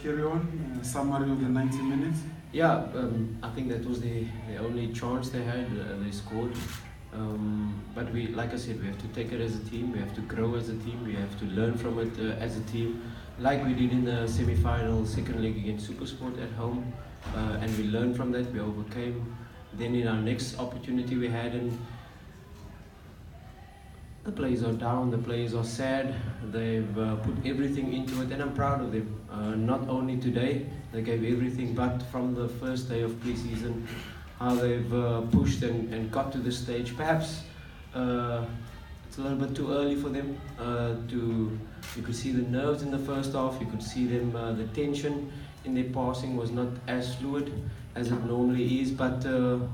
carry on. Summary of the 90 minutes. Yeah, I think that was the only chance they had. They scored. But we, like I said, we have to take it as a team. We have to grow as a team. We have to learn from it as a team, like we did in the semi-final second leg against Supersport at home. And we learned from that. We overcame. Then in our next opportunity we had, and the players are down, the players are sad, they've put everything into it, and I'm proud of them. Not only today, they gave everything, but from the first day of pre-season, how they've pushed and got to this stage. Perhaps it's a little bit too early for them. You could see the nerves in the first half, you could see them, the tension in their passing was not as fluid as it normally is, but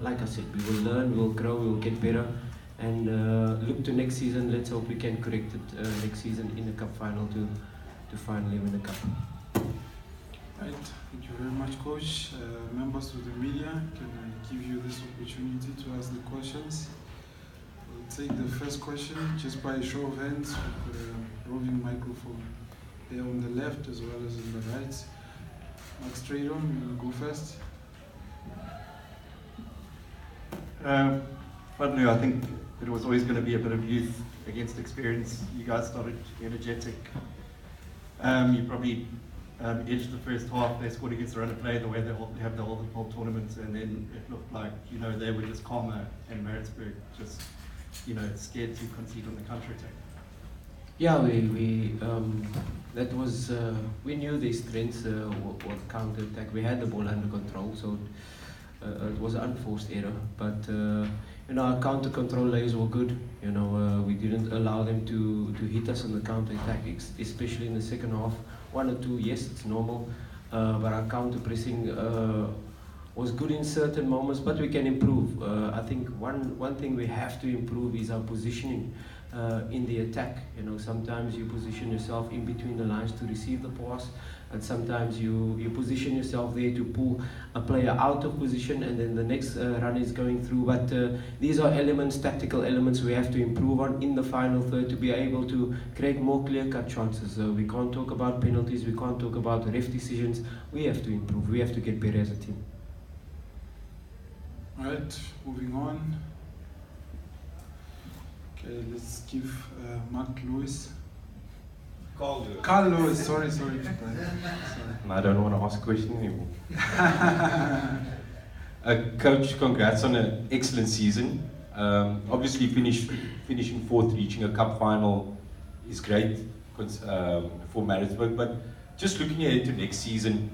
like I said, we will learn, we will grow, we will get better. And look to next season. Let's hope we can correct it next season in the cup final to finally win the cup. Right, thank you very much, Coach. Members of the media, can I give you this opportunity to ask the questions? We'll take the first question just by a show of hands with the roving microphone there on the left as well as on the right. Max Tradon, you'll go first. Fadlu, I think it was always going to be a bit of youth against experience. You guys started energetic. You probably edged the first half. They scored against the run of play the way they have the whole tournament, and then it looked like they were just calmer, and Maritzburg just scared to concede on the counter attack. Yeah, that was we knew their strengths were counter attack. We had the ball under control, so it was an unforced error, but our counter control layers were good. We didn't allow them to hit us on the counter attack, especially in the second half. 1 or 2, yes, it's normal, but our counter pressing was good in certain moments, but we can improve. I think one thing we have to improve is our positioning in the attack. Sometimes you position yourself in between the lines to receive the pass, and sometimes you position yourself there to pull a player out of position, and then the next run is going through. But these are elements, tactical elements we have to improve on in the final third to be able to create more clear-cut chances. We can't talk about penalties, we can't talk about ref decisions. We have to improve, we have to get better as a team. Alright, moving on. Okay, let's give Mark Lewis. Carl Lewis, sorry. I don't want to ask a question anymore. Coach, congrats on an excellent season. Obviously finishing fourth, reaching a cup final is great for Maritzburg, but just looking ahead to next season,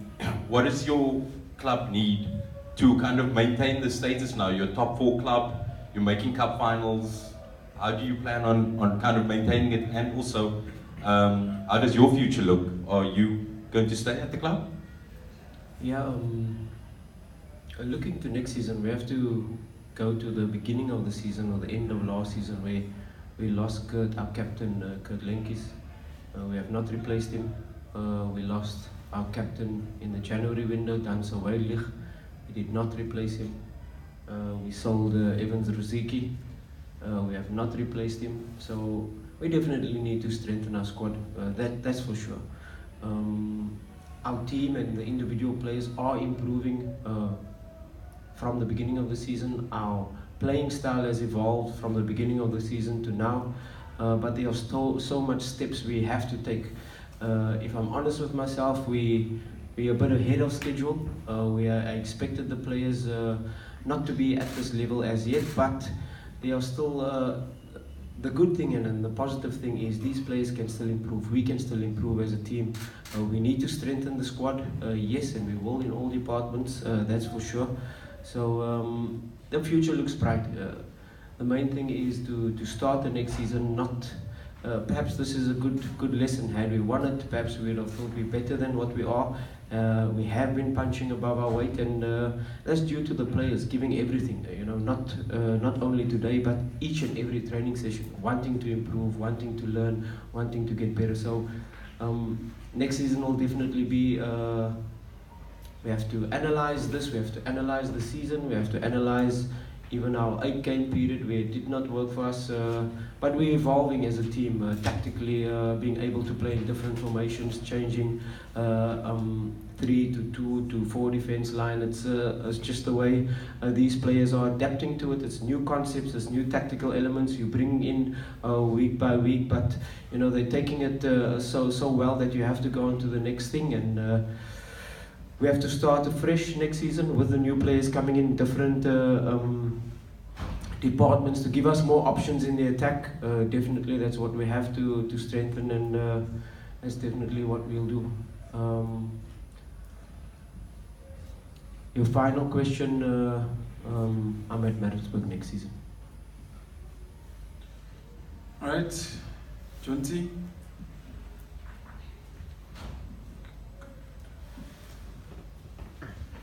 what does your club need to kind of maintain the status now? You're a top 4 club, you're making cup finals. How do you plan on kind of maintaining it, and also how does your future look? Are you going to stay at the club? Yeah, looking to next season, we have to go to the beginning of the season or the end of last season, where we lost our captain, Kurt Lenkis. We have not replaced him. We lost our captain in the January window, Dan Soweilig. We did not replace him. We sold Evans Ruziki. We have not replaced him, so we definitely need to strengthen our squad, that's for sure. Our team and the individual players are improving from the beginning of the season. Our playing style has evolved from the beginning of the season to now, but there are still so much steps we have to take. If I'm honest with myself, we're a bit ahead of schedule. I expected the players not to be at this level as yet, but they are still, the good thing and the positive thing is these players can still improve. We can still improve as a team. We need to strengthen the squad, yes, and we will in all departments, that's for sure. So the future looks bright. The main thing is to start the next season not, perhaps this is a good lesson. Had we won it, perhaps we would have thought we're better than what we are. We have been punching above our weight, and that's due to the players giving everything. Not only today, but each and every training session, wanting to improve, wanting to learn, wanting to get better. So next season will definitely be. We have to analyze this. We have to analyze the season. We have to analyze, even our 8-game period where it did not work for us. But we're evolving as a team, tactically being able to play in different formations, changing 3 to 2 to 4 defense line. It's just the way these players are adapting to it. It's new concepts, it's new tactical elements you bring in week by week, but you know they're taking it so well that you have to go on to the next thing, and we have to start afresh next season with the new players coming in different departments to give us more options in the attack. Definitely that's what we have to strengthen, and that's definitely what we'll do. Your final question, I'm at Maritzbug next season. Alright, Jonty.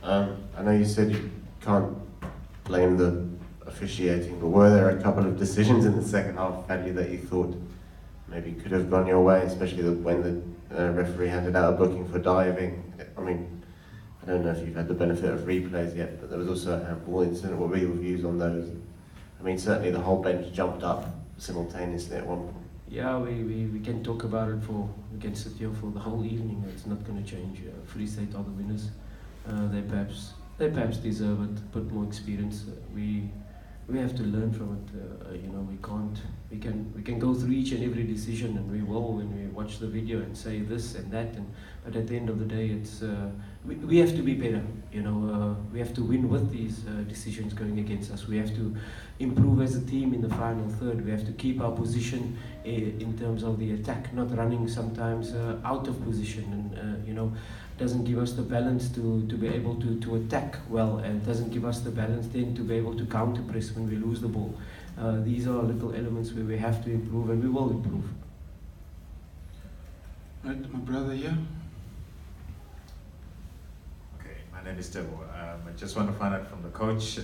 I know you said you can't blame the officiating, but were there a couple of decisions in the second half, Fadlu, that you thought maybe could have gone your way, especially when the referee handed out a booking for diving? I mean, I don't know if you've had the benefit of replays yet, but there was also a handball incident. What were your views on those? I mean, certainly the whole bench jumped up simultaneously at one point. Yeah, we can talk about it we can sit here for the whole evening. It's not going to change. Free State are the winners. They perhaps deserve it, a bit more experience. We have to learn from it. You know, we can go through each and every decision, and we will when we watch the video and say this and that. But at the end of the day, it's we have to be better. You know, we have to win with these decisions going against us. We have to improve as a team in the final third. We have to keep our position in terms of the attack, not running sometimes out of position, and you know. Doesn't give us the balance to be able to attack well, and doesn't give us the balance then to be able to counter press when we lose the ball. These are little elements where we have to improve, and we will improve. Right, my brother here. Okay, my name is Tebo. I just want to find out from the coach,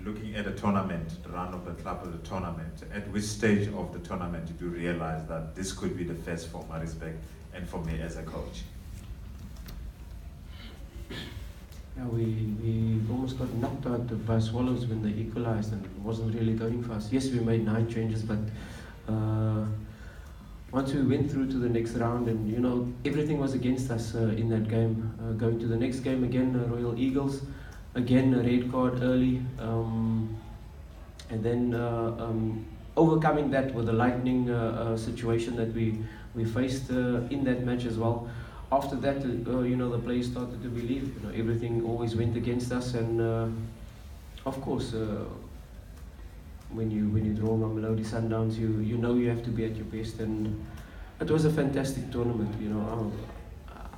looking at the tournament, the run of the club of the tournament, at which stage of the tournament did you realize that this could be the first for Maritzbug and for me as a coach? Yeah, we almost got knocked out by Swallows when they equalized, and it wasn't really going for us. Yes, we made 9 changes, but once we went through to the next round, and you know everything was against us in that game. Going to the next game again, Royal Eagles, again a red card early, and then overcoming that with the lightning situation that we faced in that match as well. After that, you know, the players started to believe. You know, everything always went against us, and of course, when you draw Mamelodi Sundowns, you know you have to be at your best, and it was a fantastic tournament. You know,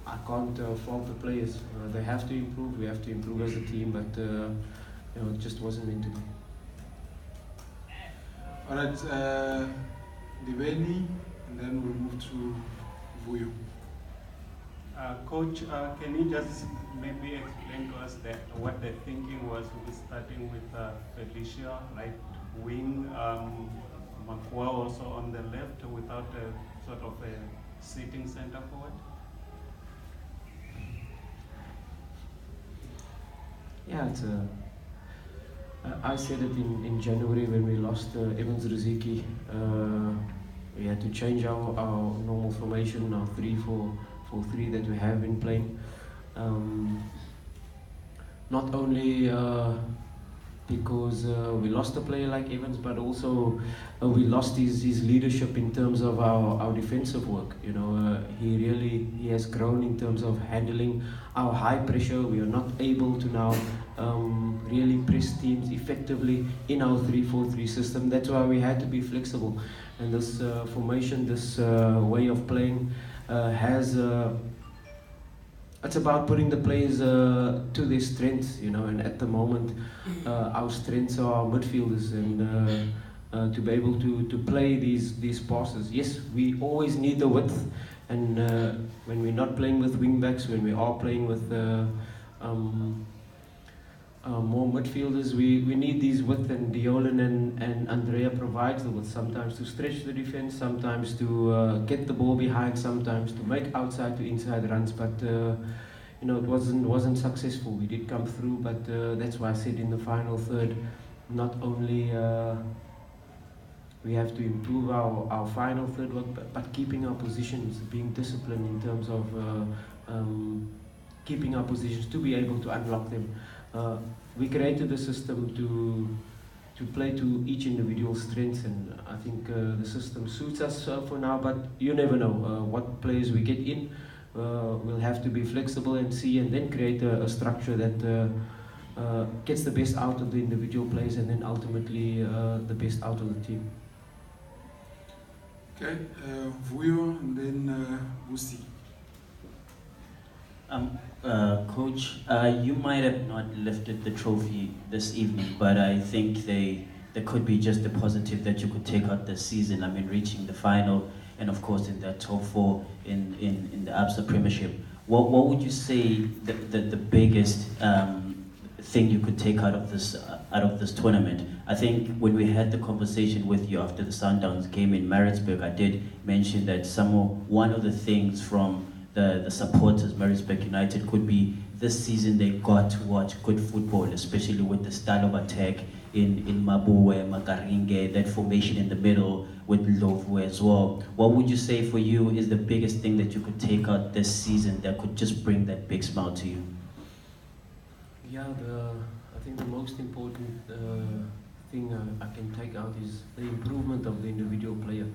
I can't fault the players. They have to improve. We have to improve as a team, but you know, it just wasn't meant to be. All right, Diveni, and then we'll move to Vuyo. Coach, can you just maybe explain to us what the thinking was with starting with Felicia, right wing, Makwa also on the left without a sort of a sitting center forward? Yeah, it's I said it in January when we lost Evans Riziki. We had to change our normal formation, our 3-4-3 that we have been playing. Not only because we lost a player like Evans, but also we lost his leadership in terms of our defensive work. You know, he has grown in terms of handling our high pressure. We are not able to now really press teams effectively in our 3-4-3 system. That's why we had to be flexible. And this formation, this way of playing has it's about putting the players to their strengths, you know, and at the moment our strengths are our midfielders, and to be able to play these passes. Yes, we always need the width, and when we're not playing with wing backs, when we are playing with more midfielders, we need these width, and Diolan and Andrea provides the width, sometimes to stretch the defense, sometimes to get the ball behind, sometimes to make outside to inside runs, but you know, it wasn't successful. We did come through, but that's why I said in the final third not only we have to improve our final third work, but keeping our positions, being disciplined in terms of keeping our positions to be able to unlock them. We created a system to play to each individual strengths, and I think the system suits us for now, but you never know what players we get in. We'll have to be flexible and see, and then create a structure that gets the best out of the individual players, and then ultimately the best out of the team. Okay, Vuyo and then Busi. Coach, you might have not lifted the trophy this evening, but I think there could be just a positive that you could take out this season. I mean, reaching the final and of course in that top 4 in the Absa Premiership. What would you say the biggest thing you could take out of this tournament? I think when we had the conversation with you after the Sundowns game in Maritzburg, I did mention that one of the things from the supporters, Maritzbug United, could be this season they got to watch good football, especially with the style of attack in Mabuwe, Makaringe, that formation in the middle with Lovu as well. What would you say for you is the biggest thing that you could take out this season that could just bring that big smile to you? Yeah, I think the most important thing I can take out is the improvement of the individual player.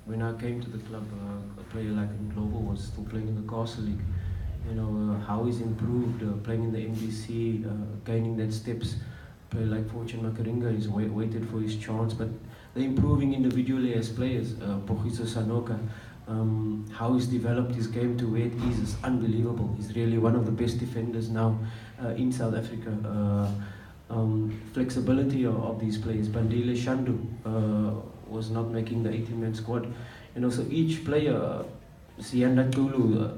When I came to the club, a player like Global was still playing in the Castle League. You know, how he's improved, playing in the MDC, gaining that steps. A player like Fortune Makaringa is waited for his chance, but they're improving individually as players. Pogiso Sanoka, how he's developed his game to where it is unbelievable. He's really one of the best defenders now in South Africa. Flexibility of these players. Bandile Shandu was not making the 18-man squad. You know, so each player, Sianda Tulu,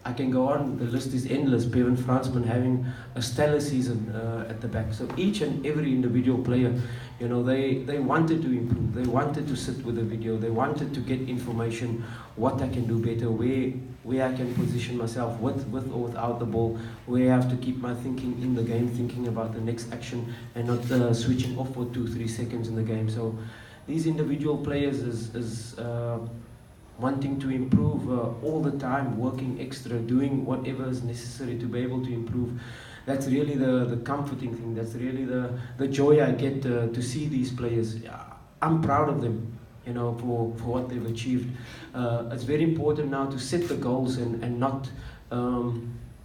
I can go on, the list is endless. Bevan Fransman having a stellar season at the back. So each and every individual player, you know, they wanted to improve. They wanted to sit with the video. They wanted to get information, what I can do better, where I can position myself with or without the ball, where I have to keep my thinking in the game, thinking about the next action and not switching off for 2-3 seconds in the game. So these individual players is wanting to improve all the time, working extra, doing whatever is necessary to be able to improve. That's really the comforting thing. That's really the joy I get to see these players. I'm proud of them, you know, for what they've achieved. It's very important now to set the goals and not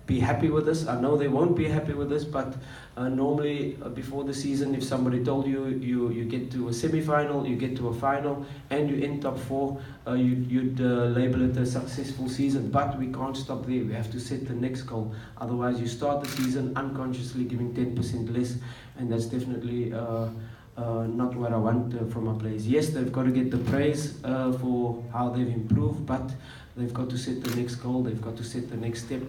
be happy with this. I know they won't be happy with this, but normally before the season, if somebody told you get to a semi-final, you get to a final, and you end top 4, you'd label it a successful season. But we can't stop there. We have to set the next goal. Otherwise, you start the season unconsciously giving 10% less, and that's definitely not what I want from our players. Yes, they've got to get the praise for how they've improved, but they've got to set the next goal, they've got to set the next step.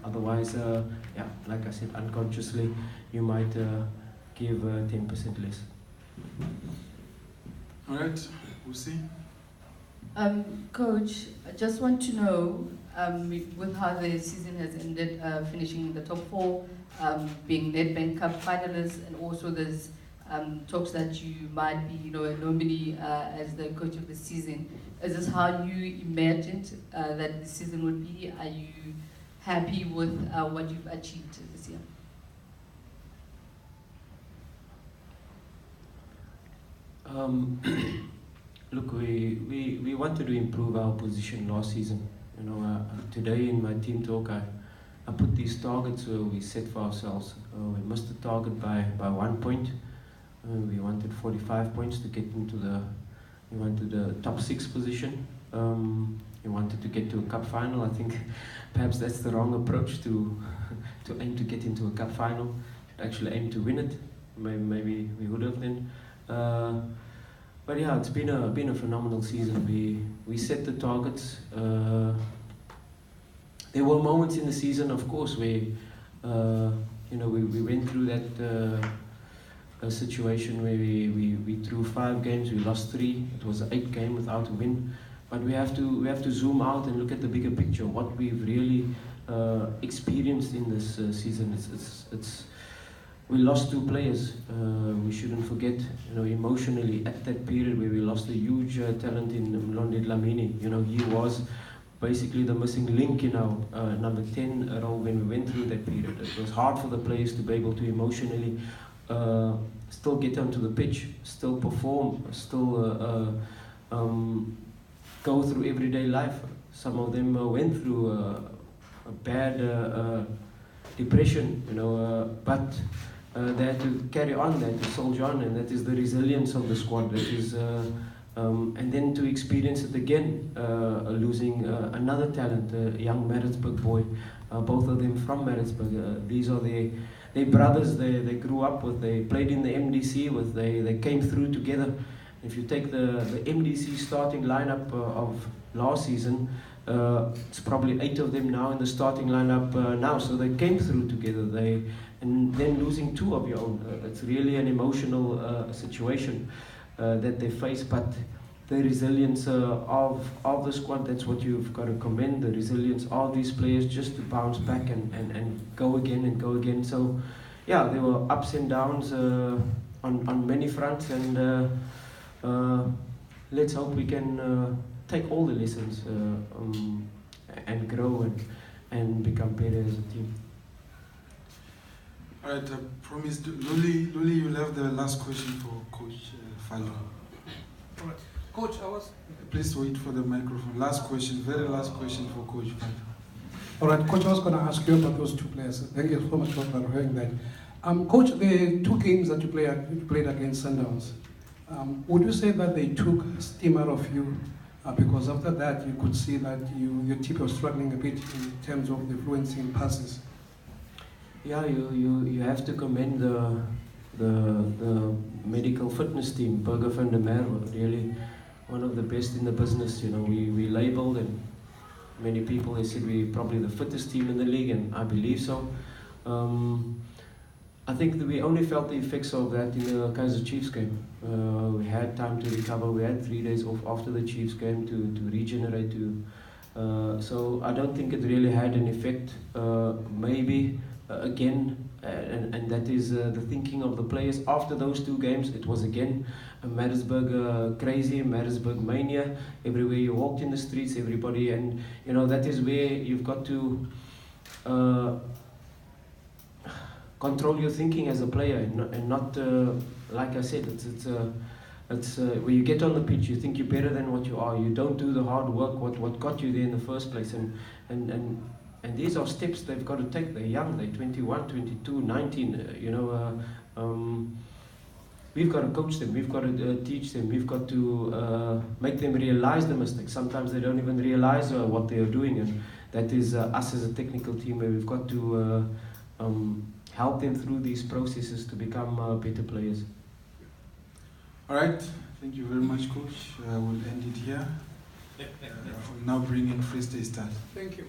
Otherwise, yeah, like I said, unconsciously, you might give 10% less. All right, we'll see. Coach, I just want to know, with how the season has ended, finishing in the top 4, being Nedbank Cup finalists, and also there's talks that you might be, you know, a nominee as the coach of the season. Is this how you imagined that the season would be? Are you happy with what you've achieved this year? Look, we wanted to improve our position last season. You know, today in my team talk, I put these targets we set for ourselves. We missed the target by 1 point. We wanted 45 points to get into we wanted the top 6 position. We wanted to get to a cup final. I think perhaps that's the wrong approach to aim to get into a cup final. Should actually aim to win it. Maybe we would have then. But yeah, it's been a phenomenal season. We set the targets. There were moments in the season, of course, where you know, we went through that a situation where we threw 5 games, we lost 3. It was an 8 game without a win. But we have to zoom out and look at the bigger picture. What we've really experienced in this season. we lost 2 players. We shouldn't forget, emotionally at that period where we lost a huge talent in Mlondi Dlamini. He was basically the missing link in our number 10 role when we went through that period. It was hard for the players to be able to emotionally still get onto the pitch, still perform, still go through everyday life. Some of them went through a bad depression, but they had to carry on, they had to soldier on, and that is the resilience of the squad. That is, and then to experience it again, losing another talent, a young Maritzburg boy, both of them from Maritzburg. These are their brothers they grew up with, they played in the MDC with, they came through together. If you take the MDC starting lineup of last season, it's probably 8 of them now in the starting lineup now, so they came through together. And then losing 2 of your own, it's really an emotional situation that they face, but the resilience of the squad, that's what you've got to commend, the resilience of these players just to bounce back and go again and go again. So yeah, there were ups and downs on many fronts, and let's hope we can take all the lessons and grow and become better as a team. All right, I promised Luli, you'll have the last question for Coach Fadlu. All right. Coach, Please wait for the microphone. Last question, very last question for Coach Fadlu. All right, Coach, I was going to ask you about those 2 players. Thank you so much for clarifying that. Coach, the 2 games that you played against Sundowns, would you say that they took steam out of you? Because after that, you could see that your team was struggling a bit in terms of the fluency in passes. Yeah, you have to commend the medical fitness team. Burger van der Merwe were really one of the best in the business. We labeled, and many people, they said we're probably the fittest team in the league, and I believe so. I think that we only felt the effects of that in the Kaizer Chiefs game. We had time to recover. We had 3 days off after the Chiefs game to regenerate. So I don't think it really had an effect. Maybe again, and that is the thinking of the players. After those 2 games, it was again a Maritzburg crazy, Maritzburg mania. Everywhere you walked in the streets, everybody, and that is where you've got to control your thinking as a player, and not like I said, it's when you get on the pitch, you think you're better than what you are. You don't do the hard work, what got you there in the first place, and these are steps they've got to take. They're young, they're 21, 22, 19. We've got to coach them, we've got to teach them, we've got to make them realize the mistakes. Sometimes they don't even realize what they are doing, and that is us as a technical team, where we've got to help them through these processes to become better players. All right, thank you very much, Coach. We'll end it here. We'll now bring in Free State Stars. Thank you.